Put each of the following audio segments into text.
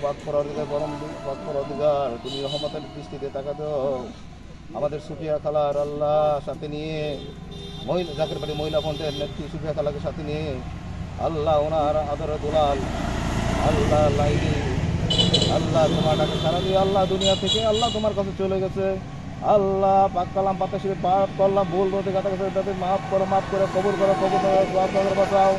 পাক পরওয়ারদিগার পাক পরওয়ারদিগার তুমি রহমতের দৃষ্টিতে তাকাতো আমাদের সুফিয়া খালার আল্লাহ সাথে নিয়ে জাকের বাড়ি মহিলা ফন্ডের নেত্রী সুফিয়া খালাকে সাথে নিয়ে আল্লাহ ওনার আদরের দুলাল আল্লাহ লাইলি আল্লাহ তোমার ডাকে সারা দিয়ে আল্লাহ দুনিয়া থেকে আল্লাহ তোমার কাছে চলে গেছে। আল্লাহ পাক কালাম পাতা শিবে পাপ করলাম ভুল বলতে গাতা গেছে তাদের মাফ করে কবুল করে বাঁচাও।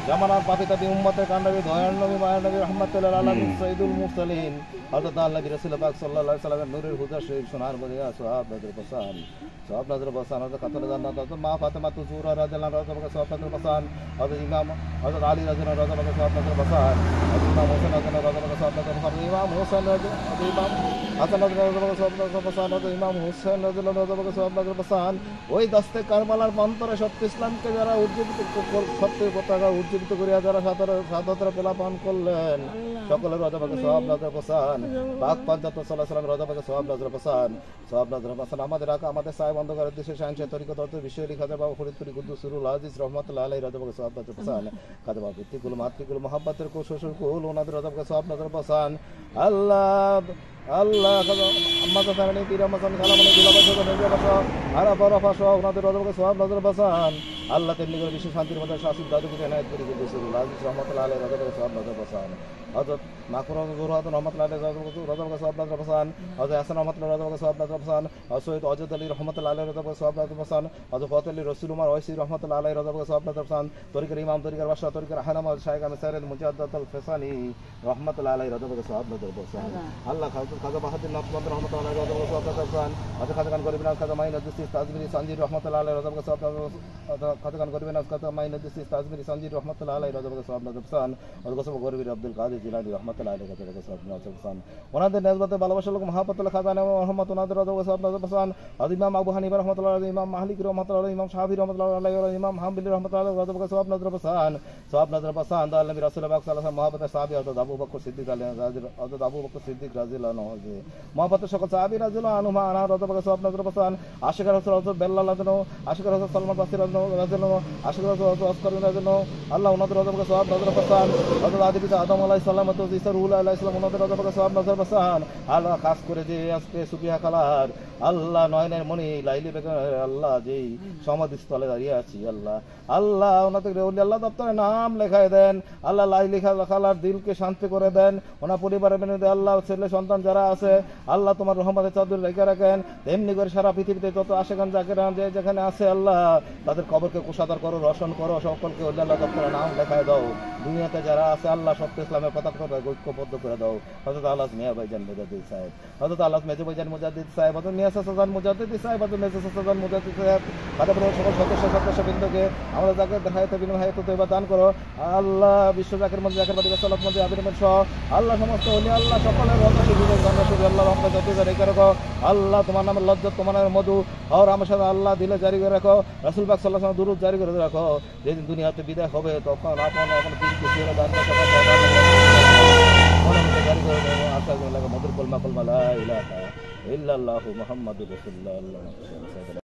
জামানার পাপি তাপি উম্মতের কান্ডাবি দয়ার নবী মায়ের নবী রহমাতুল্লাহ আলামিন সাইদুল মুরসালিন হযরত আল্লাহ নবী রাসূল পাক সাল্লাল্লাহু আলাইহি সাল্লামের নূরের হুদা শরীফ সোনার বদিয়া সাহাব নজর বসান সাহাব নজর বসান হযরত কাতল জান্নাত হযরত মা ফাতেমা তুজুরা রাদিয়াল্লাহু আনহা হযরত সাহাব নজর বসান হযরত ইমাম হযরত আলী রাদিয়াল্লাহু আনহু হযরত সাহাব নজর বসান হযরত ইমাম হোসেন রাদিয়াল্লাহু আনহু হযরত সাহাব নজর বসান ইমাম হোসেন হযরত ইমাম হাসান রাদিয়াল্লাহু আনহু সাহাব নজর বসান হযরত ইমাম হোসেন রাদিয়াল্লাহু আনহু হযরত সাহাব নজর বসান। ওই দস্তে কারবালার প্রান্তরে সত্য ইসলামকে যারা উজ্জীবিত সত্যের পতাকা উজ্জীবিত করিয়া যারা সাদতরা পেলাপান করলেন সকলের রজাবাকে সওয়াব নজর বসান। পাক পাঞ্জাত সাল্লাল্লাহু আলাইহি ওয়াসাল্লাম রজাবাকে সওয়াব নজর বসান আমাদের আমাদের সাহেব অন্ধকারের দেশে শাহিনশাহ তরিকত অর্থ বিশ্ব খাজা বাবা ফরিদপুরি কুদ্দুসুরুল আজিজ রহমাতুল্লাহ আলাইহি রজাবাকে সওয়াব নজর বসান। খাজা বাবা পিতৃকুল মাতৃকুল মুহাব্বতের কুল শ্বশুর কুল ওনাদের রজাবাকে সওয়াব নজর বসান। আল্লাহ আল্লাহ আমাদের সামনে তীর মাসান কালামনে দিলাবাসা নজরবাসা আরা বরফাসা ওনাদের রজাবাকে সওয়াব নজর বসান। আল্লাহ তেমনি করে বিশ্ব শান্তির মধ্যে শাসিত দাদুকে এনায়েত করে কুদ্দুসুরুল আজিজ রহমাতুল্লাহ আলাইহি রজাবাকে সওয়াব নজর বসান। হযরত মাকরুন জুরহাত রহমাতুল্লাহ আলাইহি রজাবাকে সওয়াব নজর বসান। হযরত হাসান রহমাতুল্লাহ রজাবাকে সওয়াব নজর বসান। সৈয়দ অজদ আলী রহমাতুল্লাহ আলাইহি রজাবাকে সওয়াব নজর বসান। হযরত ফতেহ আলী রসুল উমর ওয়াইসি রহমাতুল্লাহ আলাইহি রজাবাকে সওয়াব নজর বসান। তরিকার ইমাম তরিকার বাদশা তরিকার হানামা শাইখ আহমদ সাইয়েদ মুজাদ্দাদ আল ফেসানি রহমাতুল্লাহ আলাইহি রজাবাকে সওয়াব নজর বসান। আল্লাহ খাজা বাহাদুর নকশবন্দ রহমাতুল্লাহ আলাইহি রজাবাকে সওয়াব নজর বসান। হযরত খাজা খান গরিব খাজা মাইনুদ্দিন তাজমিরি সানজির রহমাতুল্লাহ আলাইহি রজাবাকে সওয়াব নজর বসান। খাজা খান গরিব খাজা মাইনুদ্দিন তাজমিরি সানজির রহমাতুল্লাহ আলাইহি রজাবাকে সওয়াব নজর বসান। হযরত গোসব গরিব আব্দুল কাদের জিলানী রহমাতুল্লাহ আলাইহি রজাবাকে সওয়াব নজর বসান। ওনাদের নেসবতে ভালোবাসা লোক মহাপাতুল্লাহ খাজানা রহমাত ওনাদের রজাবাকে সওয়াব নজর বসান। হযরত ইমাম আবু হানিফা রহমাতুল্লাহ আলাইহি ইমাম মালিক রহমাতুল্লাহ আলাইহি ইমাম শাফি রহমাতুল্লাহ আলাইহি ইমাম হাম্বলি রহমাতুল্লাহ আলাইহি রজাবাকে সওয়াব নজর বসান। সওয়াব নজর বসান। আল্লাহ নবী রাসূল পাক সাল্লাল্লাহু আলাইহি ওয়াসাল্লাম মহাব্বতের সাহাবী হযরত আবু বকর সিদ্দিক হযরত আবু বকর সিদ্দিক রাদিয়াল্লাহু আনহু মহাব্বতের সকল সাহাবী রাদিয়াল্লাহু আনহুম আনা রজাবাকে সওয়াব নজর বসান। আশিকার রাসূল হযরত বেলাল রাদিয়াল্লাহু আশিকার রাসূল সালমান বাসরি রাদিয়াল্লাহু আশিকার রাসূল আসকার রাদিয়াল্লাহু আল্লাহ ওনাদের রজাবাকে সওয়াব নজর বসান। হযরত আদি পিতা আদম আলাইহিস সালাম ও ঈসা রুহুল আলাইহিস সালাম ওনাদের রজাবাকে সওয়াব নজর বসান। আল্লাহ খাস করে যে আজকে সুফিয়া খালার আল্লাহ নয়নের মণি লাইলি বেগম আল্লাহ যেই সমাধিস্থলে দাঁড়িয়ে আছি আল্লাহ আল্লাহ ওনাদের ওলি আল্লাহ দপ্তরে নাম লেখায় দেন। আল্লাহ লাইলি খালার দিলকে শান্তি করে দেন। ওনার পরিবারের মধ্যে আল্লাহ ছেলে সন্তান যারা আছে আল্লাহ তোমার রহমতের চাদর রেখে রাখেন। তেমনি করে সারা পৃথিবীতে যত আশেখান জাকেরান যে যেখানে আছে আল্লাহ তাদের কবরকে কুশাদার করো রোশন করো সকলকে ওলি আল্লাহ দপ্তরে নাম লেখায় দাও। দুনিয়াতে যারা আছে আল্লাহ সত্য ইসলামের পতাকা ঐক্যবদ্ধ করে দাও। হযরত আল্লাহ মিয়া ভাইজান মুজাদ্দিদ সাহেব হযরত আল্লাহ মেজো ভাইজান মুজাদ্দিদ সাহেব হযরত মিয়া সাসাজান মুজাদ্দিদ সাহেব হযরত মেজো সাসাজান মুজাদ্দিদ সাহেব তাদের সকল সদস্যবৃন্দকে আমরা যাকে দেখাইতে বিনিময় হায়াত তৈবা দান করো আল্লাহ। বিশ্ব জাকের মধ্যে জাকের বাড়ি সালাত মধ্যে আবির সহ আল্লাহ সমস্ত ওলি আল্লাহ সকলের রহমত সুবিধা জান্নাত সুবিধা আল্লাহ রহমত যতই রেখে রাখো আল্লাহ তোমার নামে লজ্জত তোমার নামে মধু আর আমার সাথে আল্লাহ দিলে জারি করে রাখো। রাসূল পাক সাল্লাল্লাহু আলাইহি ওয়াসাল্লাম দুরূদ জারি করে রাখো। যেদিন দুনিয়াতে বিদায় হবে তখন আপন আপন দিনকে ফিরে দান করো জারি করে দেবো। আশা করি মধুর কলমা লা ইলাহা ইল্লাল্লাহু মুহাম্মাদুর রাসূলুল্লাহ।